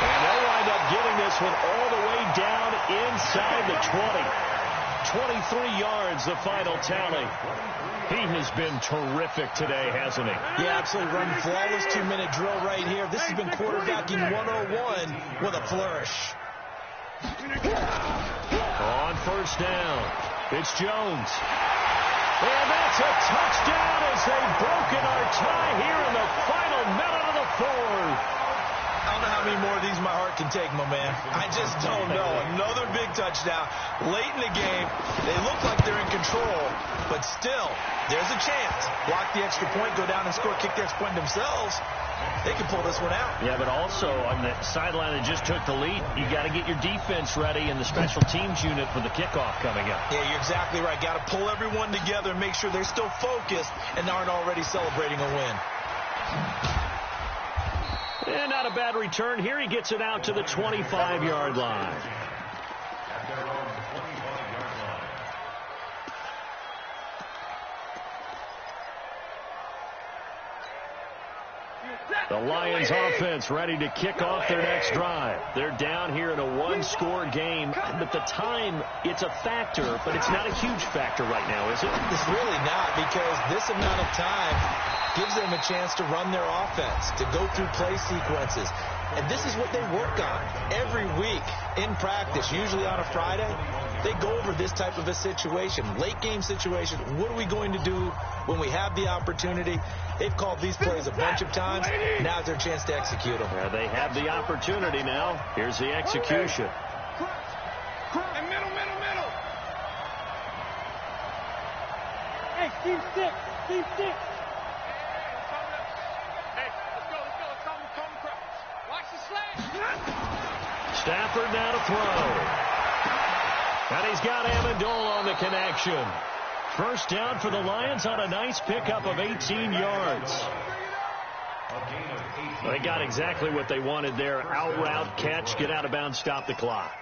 And they'll wind up getting this one all the way down inside the 20. 23 yards, the final tally. He has been terrific today, hasn't he? Yeah, absolutely. Running flawless 2-minute drill right here. This has been quarterbacking 101 with a flourish. On first down, it's Jones. And that's a touchdown as they've broken our tie here in the final minute of the fourth. I don't know how many more of these my heart can take, my man. I just don't know. Another big touchdown. Late in the game, they look like they're in control, but still, there's a chance. Block the extra point, go down and score, kick the extra point themselves. They can pull this one out. Yeah, but also on the sideline that just took the lead, you got to get your defense ready in the special teams unit for the kickoff coming up. Yeah, you're exactly right. Got to pull everyone together and make sure they're still focused and aren't already celebrating a win. And not a bad return here. He gets it out to the 25-yard line. The Lions offense ready to kick off their next drive. They're down here in a one-score game, but the time, it's a factor, but it's not a huge factor right now, is it? It's really not, because this amount of time gives them a chance to run their offense, to go through play sequences. And this is what they work on every week in practice, usually on a Friday. They go over this type of a situation, late game situation. What are we going to do when we have the opportunity? They've called these plays a bunch of times. Now's their chance to execute them. Yeah, they have the opportunity now. Here's the execution. And middle. Hey, team six. Hey, let's go. Come. Watch the slant. Stafford now to throw. And he's got Amendola on the connection. First down for the Lions on a nice pickup of 18 yards. They got exactly what they wanted there. Out route, catch, get out of bounds, stop the clock.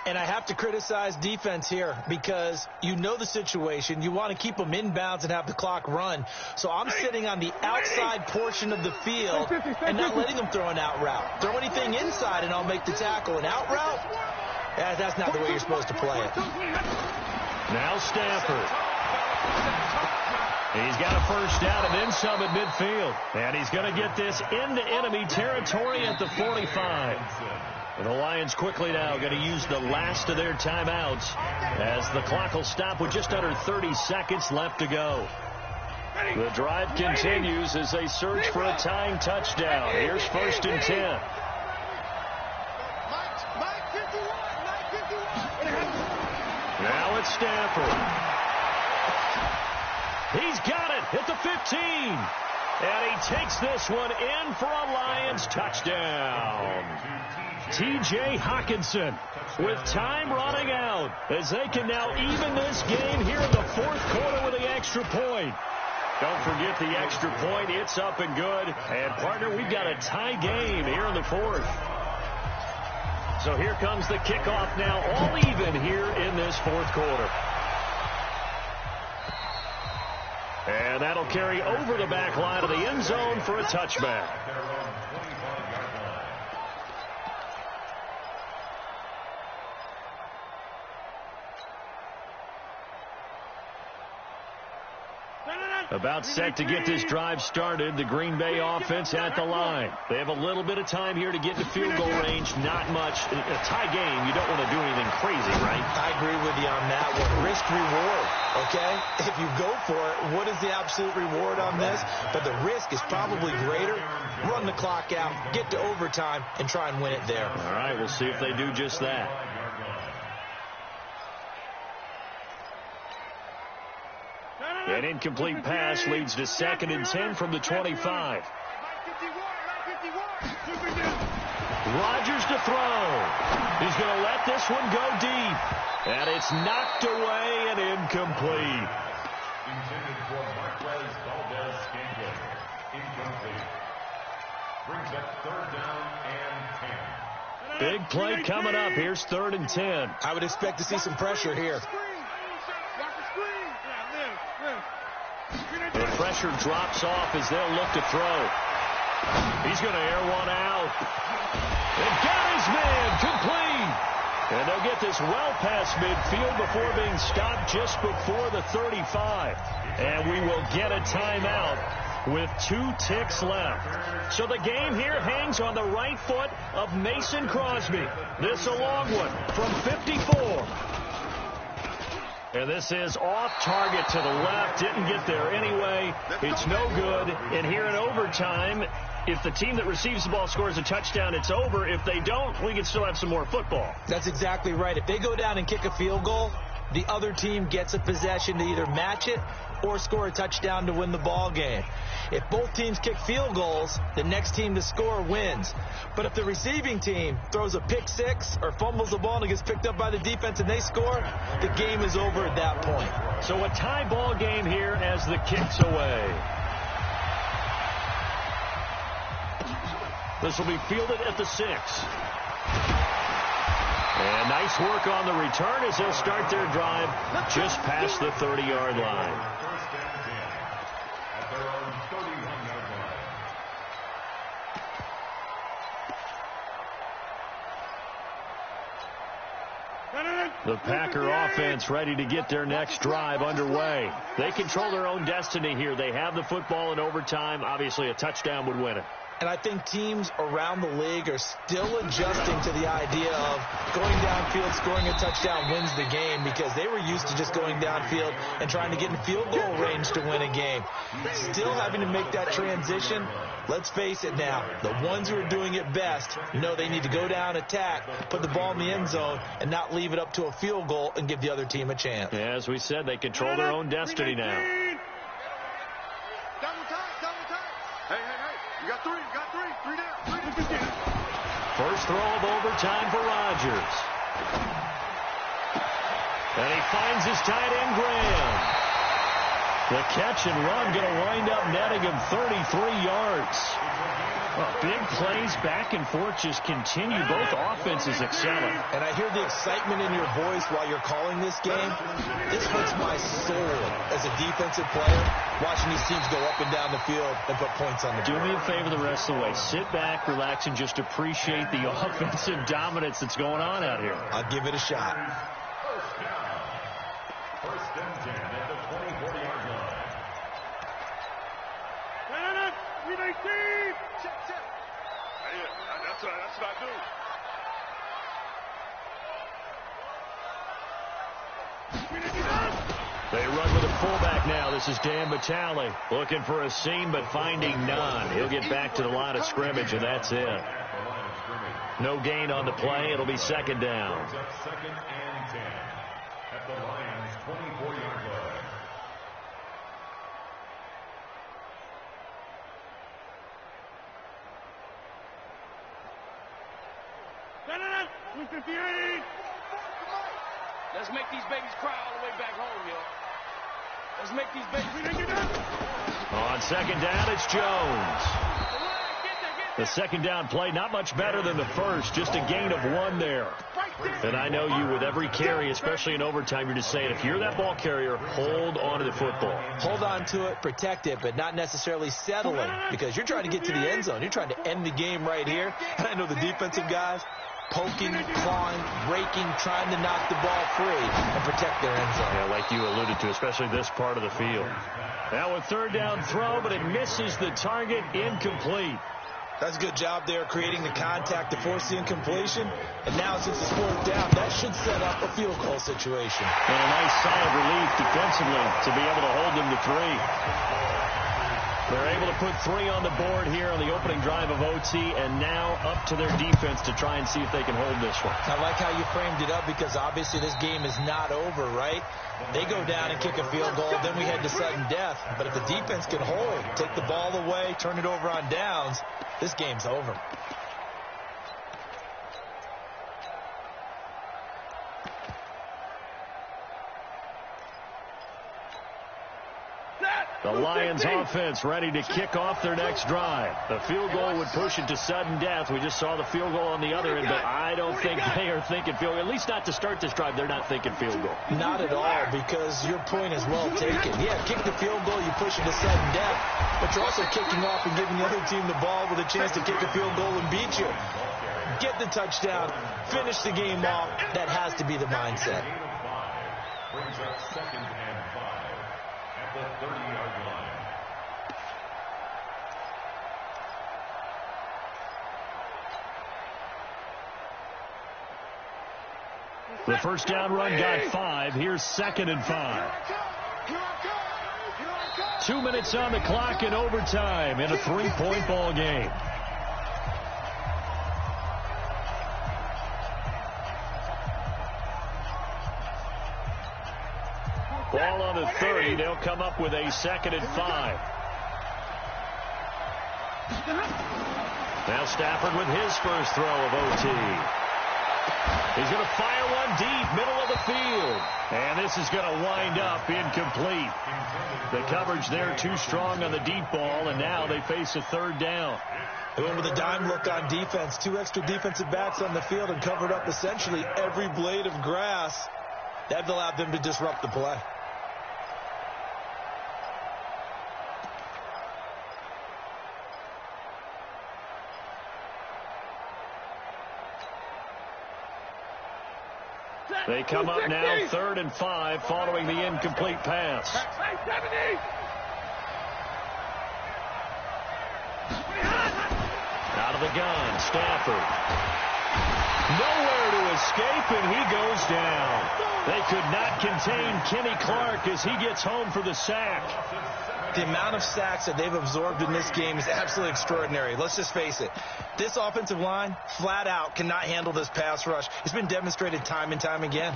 And I have to criticize defense here because you know the situation. You want to keep them inbounds and have the clock run. So I'm sitting on the outside portion of the field and not letting them throw an out route. Throw anything inside and I'll make the tackle. An out route? That's not the way you're supposed to play it. Now Stafford. He's got a first down and then some at midfield. And he's going to get this into enemy territory at the 45. And the Lions quickly now going to use the last of their timeouts as the clock will stop with just under 30 seconds left to go. The drive continues as they search for a tying touchdown. Here's 1st and 10. Now it's Stafford. He's got it at the 15. And he takes this one in for a Lions touchdown. T.J. Hockenson with time running out as they can now even this game here in the 4th quarter with the extra point. Don't forget the extra point. It's up and good. And, partner, we've got a tie game here in the 4th. So here comes the kickoff now, all even here in this 4th quarter. And that'll carry over the back line of the end zone for a touchback. About set to get this drive started. The Green Bay offense at the line. They have a little bit of time here to get to field goal range. Not much. A tie game, you don't want to do anything crazy, right? I agree with you on that one. Risk reward, okay? If you go for it, what is the absolute reward on this? But the risk is probably greater. Run the clock out, get to overtime, and try and win it there. All right, we'll see if they do just that. An incomplete pass leads to 2nd and 10 from the 25. Rodgers to throw. He's going to let this one go deep. And it's knocked away and incomplete. Intended for Marquez Valdez-Scantling. Incomplete. Brings up 3rd down and 10. Big play coming up. Here's 3rd and 10. I would expect to see some pressure here. The pressure drops off as they'll look to throw. He's going to air one out. They got his man complete. And they'll get this well past midfield before being stopped just before the 35. And we will get a timeout with 2 ticks left. So the game here hangs on the right foot of Mason Crosby. This a long one from 54. And this is off target to the left. Didn't get there anyway. It's no good. And here in overtime, if the team that receives the ball scores a touchdown, it's over. If they don't, we can still have some more football. That's exactly right. If they go down and kick a field goal, the other team gets a possession to either match it or score a touchdown to win the ball game. If both teams kick field goals, the next team to score wins. But if the receiving team throws a pick six or fumbles the ball and it gets picked up by the defense and they score, the game is over at that point. So a tie ball game here as the kick's away. This will be fielded at the 6. And nice work on the return as they'll start their drive just past the 30-yard line. First and 10 at their own 31-yard line. The Packer offense ready to get their next drive underway. They control their own destiny here. They have the football in overtime. Obviously, a touchdown would win it. And I think teams around the league are still adjusting to the idea of going downfield, scoring a touchdown wins the game, because they were used to just going downfield and trying to get in field goal range to win a game. Still having to make that transition. Let's face it now, the ones who are doing it best know they need to go down, attack, put the ball in the end zone, and not leave it up to a field goal and give the other team a chance. Yeah, as we said, they control their own destiny now. Double time. Hey. You got three down. First throw of overtime for Rodgers. And he finds his tight end, Graham. The catch and run going to wind up netting him 33 yards. Well, big plays back and forth just continue. Both offenses excelling. And I hear the excitement in your voice while you're calling this game. This hurts my soul as a defensive player, watching these teams go up and down the field and put points on the board. Do me a favor the rest of the way. Sit back, relax, and just appreciate the offensive dominance that's going on out here. I'll give it a shot. First and 10 at the 24-yard line. Check. That's what I do. They run with a fullback now. This is Dan Vitale looking for a seam but finding none. He'll get back to the line of scrimmage, and that's it. No gain on the play. It'll be second down. Second and 10 at the Lions' 24-yard line. Let's make these babies cry all the way back home, yo. Let's make these babies. On second down, it's Jones. The second down play, not much better than the first, just a gain of 1 there. And I know you, with every carry, especially in overtime, you're just saying, if you're that ball carrier, hold on to the football. Hold on to it, protect it, but not necessarily settling, because you're trying to get to the end zone. You're trying to end the game right here. And I know the defensive guys, poking, clawing, breaking, trying to knock the ball free and protect their end zone. Yeah, like you alluded to, especially this part of the field. Now a third down throw, but it misses the target, incomplete. That's a good job there creating the contact to force the incompletion. And now since it's fourth down, that should set up a field goal situation. And a nice solid relief defensively to be able to hold them to 3. They're able to put 3 on the board here on the opening drive of OT, and now up to their defense to try and see if they can hold this one. I like how you framed it up, because obviously this game is not over, right? They go down and kick a field goal, then we head to sudden death. But if the defense can hold, take the ball away, turn it over on downs, this game's over. The Lions offense ready to kick off their next drive. The field goal would push it to sudden death. We just saw the field goal on the other end, but I don't think they are thinking field goal. At least not to start this drive. They're not thinking field goal. Not at all, because your point is well taken. Yeah, kick the field goal, you push it to sudden death, but you're also kicking off and giving the other team the ball with a chance to kick a field goal and beat you. Get the touchdown, finish the game off. That has to be the mindset. Brings up second and 5 at the 30-yard line. The first down run got 5. Here's second and 5. 2 minutes on the clock in overtime in a 3-point ball game. Ball on the 30. They'll come up with a second and 5. Now Stafford with his first throw of OT. He's going to fire one deep, middle of the field. And this is going to wind up incomplete. The coverage there too strong on the deep ball, and now they face a third down. They went with a dime look on defense. 2 extra defensive backs on the field and covered up essentially every blade of grass. That allowed them to disrupt the play. They come up now 3rd and 5 following the incomplete pass. Out of the gun, Stafford. Nowhere to escape, and he goes down. They could not contain Kenny Clark as he gets home for the sack. The amount of sacks that they've absorbed in this game is absolutely extraordinary. Let's just face it. This offensive line, flat out, cannot handle this pass rush. It's been demonstrated time and time again.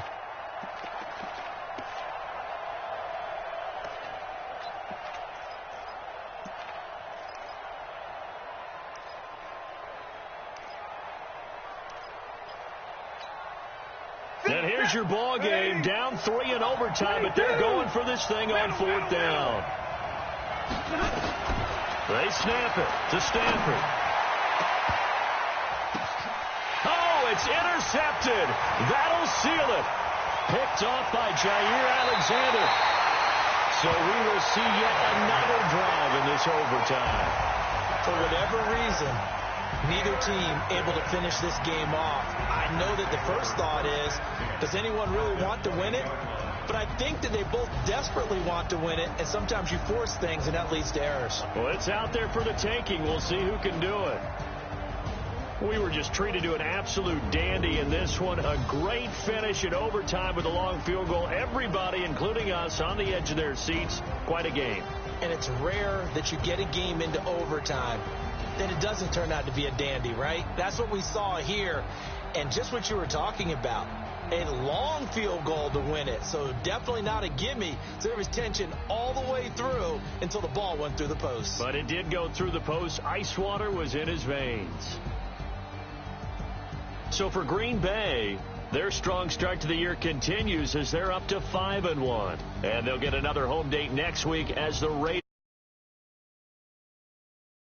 And here's your ball game, down 3 in overtime, but they're going for this thing on 4th down. They snap it to Stanford. It's intercepted. That'll seal it. Picked off by Jair Alexander. So we will see yet another drive in this overtime. For whatever reason, neither team able to finish this game off. I know that the first thought is, does anyone really want to win it? But I think that they both desperately want to win it, and sometimes you force things, and that leads to errors. Well, it's out there for the taking. We'll see who can do it. We were just treated to an absolute dandy in this one. A great finish in overtime with a long field goal. Everybody, including us, on the edge of their seats. Quite a game. And it's rare that you get a game into overtime, then it doesn't turn out to be a dandy, right? That's what we saw here. And just what you were talking about, a long field goal to win it. So definitely not a gimme. So there was tension all the way through until the ball went through the post. But it did go through the post. Ice water was in his veins. So for Green Bay, their strong start to the year continues as they're up to 5-1. And they'll get another home date next week as the Raiders.